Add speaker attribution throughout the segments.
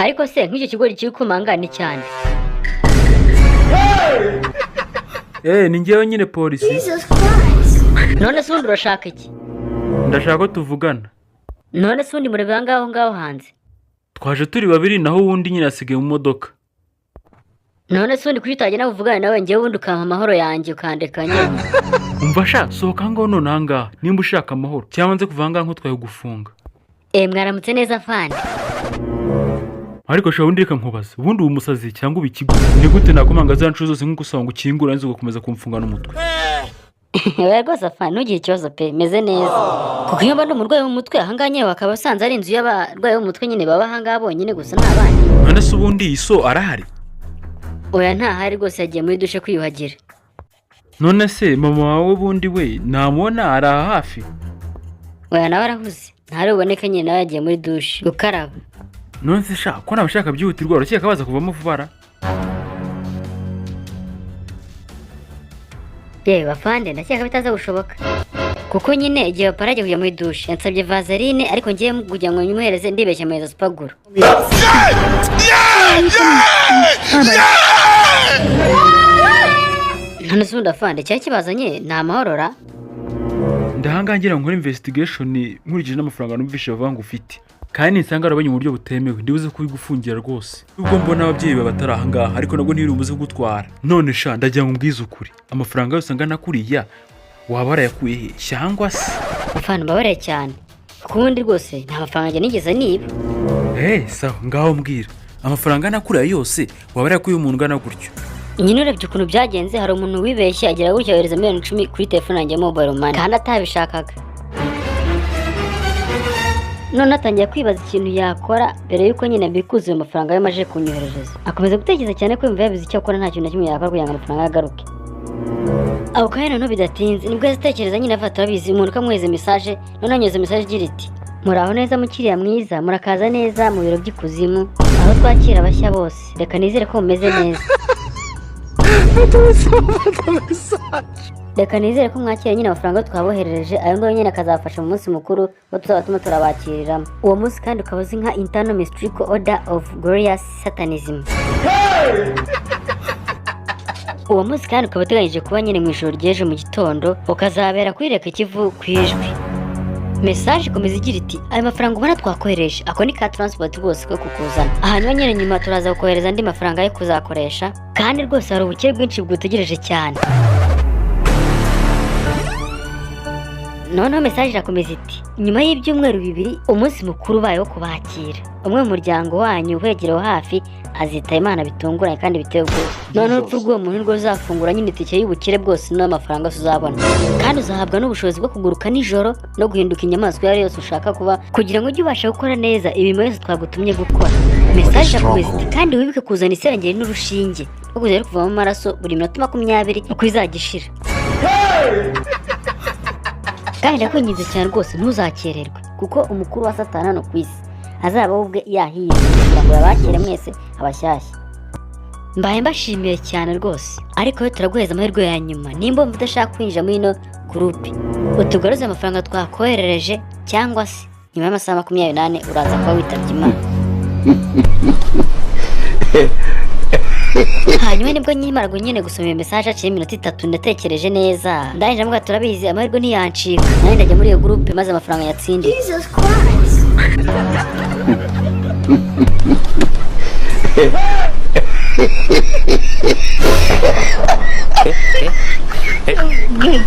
Speaker 1: ariko se nk'icyo kigori kiri kumangana cyane.
Speaker 2: ni njyewe nyine polisi.
Speaker 1: None se undi urashaka iki?
Speaker 2: Ndashaka ko tuvugana.
Speaker 1: None se undi murebe ngaho hanze.
Speaker 2: Twaje turi babiri naho uwundi nyine asigaye mu modoka.
Speaker 1: None se undi kuyitagena uvugana nawe njyewe undi ukampa amahoro yanjye ukandeka nyine.
Speaker 2: Umva sha sohoka ngaho none ahangaha nimba ushaka amahoro cyangwa nze kuvanga nko twaye gufunga.
Speaker 1: Mwaramutse neza fani.
Speaker 2: Ariko sha undi reka nkubaza ubundi ubu musazi cyangwa ubikigo ni gute nakomanga za ncu zose nkuko usanga ukingura nzi gukomeza kumfunga n'umutwe.
Speaker 1: Wewe rwose fani ntugire ikibazo pe meze neza. Kuko iyo mba ndi umurwayi w'umutwe ahanganye bakaba basanze ari inzu y'abarwayi b'umutwe nyine baba ahangaha bonyine gusa ntabandi.
Speaker 2: None se ubundi iso arahari?
Speaker 1: Oya ntahari rwose yagiye muri dushe kwiyuhagira.
Speaker 2: None se mama wawe bundi we namubona ari hafi?
Speaker 1: Oya nawe arahuze ntari buboneke nyine nawe yagiye muri dushe gukaraba.
Speaker 2: None se sha ko nabashaka byihutirwa urukeka baza kuvamo vubara?
Speaker 1: Bafande ndakeka bitaza gushoboka. Kuko nyine igihe baparaje kujya muri dushe yansabye vaseline ariko ngiye kugira ngo nyumuhereze ndibeshya ameza supaguru. None se ndafande cyari kibazanye nta mahorora.
Speaker 2: Ndahangangira ngo nkore investigation nkurikije n'amafaranga numvishe bavanga ufite. Kandi nsanga arabanye mu buryo butemewe ndibuze kubigufungira rwose. Ubwo mbona ababyeyi babatari ahangaha ariko nabwo ntibirumbuze gutwara. None sha ndagira ngo mbwize ukuri. Amafaranga yose ngana kuriya wabara yakuye he cyangwa se?
Speaker 1: Afana babare cyane. Kundi rwose nta mafaranga njye nigeze niba.
Speaker 2: Sawa ngaho mbwira. Amafaranga nakuriya yose wabara yakuye umuntu ngana gutyo.
Speaker 1: Nyine urebye ukuntu byagenze hari umuntu wibeshye agira gutya yohereza miliyoni 10 kuri telefone yanjye mobile money kandi atabishakaga. None atangiye kwibaza ikintu yakora mbere yuko nyine mbikuze amafaranga yamaje kunyoherereza. Akomeza gutekereza cyane ko imva yabize icyo akora nta kintu na kimwe yakora kugira ngo amafaranga agaruke. Aho kandi no bidatinze nibwo yatekereza nyine afata abizi umuntu kamweze message none anyuze message igira iti muraho neza mukiriya mwiza murakaza neza mu biro by'ikuzimu aho twakira abashya bose reka nizere ko mumeze neza. Reka nizere ko mwakira nyine amafaranga twaboherereje ayo ngayo nyine akazafasha mu munsi mukuru wo tuzaba turabakiriramo. Uwo munsi kandi ukaba uzi nka Internal Mystical Order of Glorious Satanism. Uwo munsi kandi ukaba uteganyije kuba nyine mu ijoro ry'ejo mu gitondo ukazabera kwireka ikivu kwijwi. Message ikomeza igira iti ayo mafaranga ubona twakohereje ako ni ka transport rwose ko kukuzana. Hanyuma nyine nyuma turaza gukohereza andi mafaranga yo kuzakoresha kandi rwose hari ubukire bwinshi bwutegereje cyane. Noneho message irakomeza iti nyuma y'ibyumweru 2 umunsi mukuru ubaye wo kubakira umwe mu muryango wanyu uhegeraho hafi azita Imana bitunguranye kandi biteye ubwoba. Noneho urupfu rw'uwo muntu rwo uzafungura nyine itike y'ubukire bwose n'amafaranga uzabona kandi uzahabwa n'ubushobozi bwo kuguruka nijoro no guhinduka inyamaswa yari yose ushaka kuba kugira ngo ujye ubasha gukora neza ibintu byose twagutumye gukora. Message irakomeza iti kandi wibuke kuzana iserengeri n'urushinge rwo kuzajya kuvamo amaraso buri minota 20 uko izagishira. Kandi ndakwinginze cyane rwose ntuzakererwe kuko umukuru wa Satani hano ku isi azaba ubwe yahiye kugira ngo yabakire mwese abashyashya. Mbaye mbashimiye cyane rwose ariko yo turaguheza amahirwe ya nyuma nimba mvuze ashaka kwinjira muri ino group utugaruze amafaranga twakoherereje cyangwa se nyuma y'amasaha 28 uraza kuba witabye Imana. Hanyuma nibwo nyimara nyine gusoma iyo message aciye iminota 3 ndatekereje neza ndangije mbwa turabizi amahirwe ntiyancika nari ndajya muri iyo group maze amafaranga yatsindi.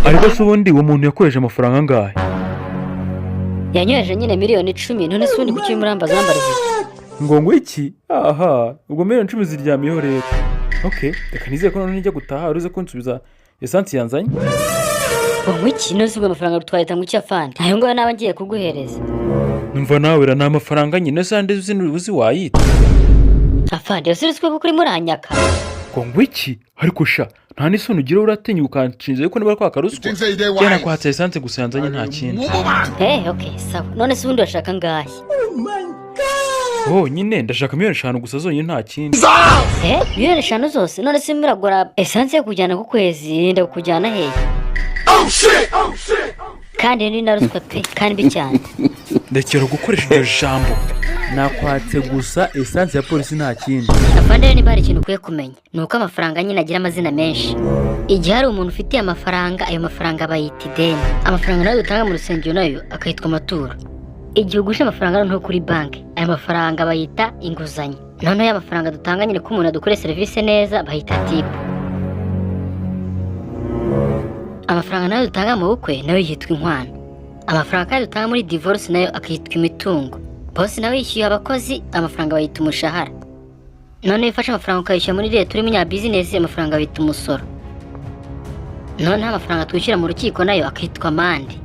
Speaker 2: Ariko se ubundi uwo muntu yakoresha amafaranga angahe?
Speaker 1: Yanyoheje nyine miliyoni 10 none se undi kuki murambaza nambarize
Speaker 2: ngo iki? Aha ubwo miliyoni 10 ziryamiyeho rero. Reka nizeye ko none njya gutaha uruze ko nsubiza essence yanzanye.
Speaker 1: Ngo iki no zubwo amafaranga rutwahita ngo cyafandi ayo ngo naba ngiye kuguhereza.
Speaker 2: Numva nawe ra amafaranga nyine sande uzi wayita.
Speaker 1: Afandi yasiritswe ko kuri muranyaka.
Speaker 2: Ngo iki? Ariko sha nta n'isoni ugira uratinyuka ukanshinze ko niba kwaka ruswa. Cyane kwatsa essence gusa yanzanye nta kindi.
Speaker 1: Sawa none se ubundi washaka ngahe?
Speaker 2: Nyine ndashaka miliyoni 5 gusa zonyine nta kindi.
Speaker 1: Miliyoni 5 zose none se miragora essence yo kujyana ku kwezi ndakujyana hehe? Kandi ni naruswa pe kandi bi cyane.
Speaker 2: ndekera gukoresha iryo jambo. Nakwatse gusa esanse ya polisi nta kindi.
Speaker 1: Afande, niba hari ikintu ukwiye kumenya ni uko amafaranga nyine agira amazina menshi. Igihe hari umuntu ufitiye amafaranga, ayo mafaranga bayita ideni. Amafaranga nayo dutanga mu rusengero nayo akitwa amaturo. Igihe ugusha amafaranga noneho kuri banki, ayo mafaranga bayita inguzanyo. Noneho ya mafaranga dutanga nyine ko umuntu adukore serivisi neza bayita tipu. Amafaranga nayo dutanga mu bukwe nayo yitwa inkwano. Amafaranga kandi dutanga muri divorce nayo akitwa imitungo. Bosi nawe yishyuye abakozi, amafaranga bayita umushahara. Noneho ifashe amafaranga ukayishyura muri leta uri munyabizinesi, amafaranga bayita umusoro. Noneho amafaranga twishyura mu rukiko nayo akitwa amande.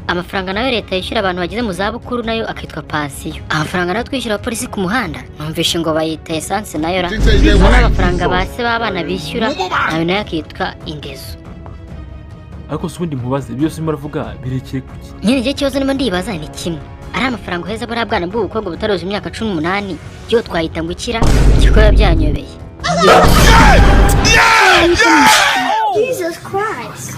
Speaker 1: Amafaranga nayo leta yishyura abantu bageze mu zabukuru nayo akitwa pansiyo. Amafaranga nayo twishyura abapolisi ku muhanda numvishe ngo bayita esanse nayo ra. Noneho amafaranga base b'abana bishyura nayo akitwa indezo.
Speaker 2: Ariko se ubundi mubaze byose muravuga birekeye kuki?
Speaker 1: Nyine igihe cyose nimo ndibaza ni kimwe. Ari amafaranga uheza buriya bwana bw'ubukobwa butaroza imyaka 18 yo twahita ngo ikira ikikoya byanyobeye.
Speaker 3: Jesus Christ.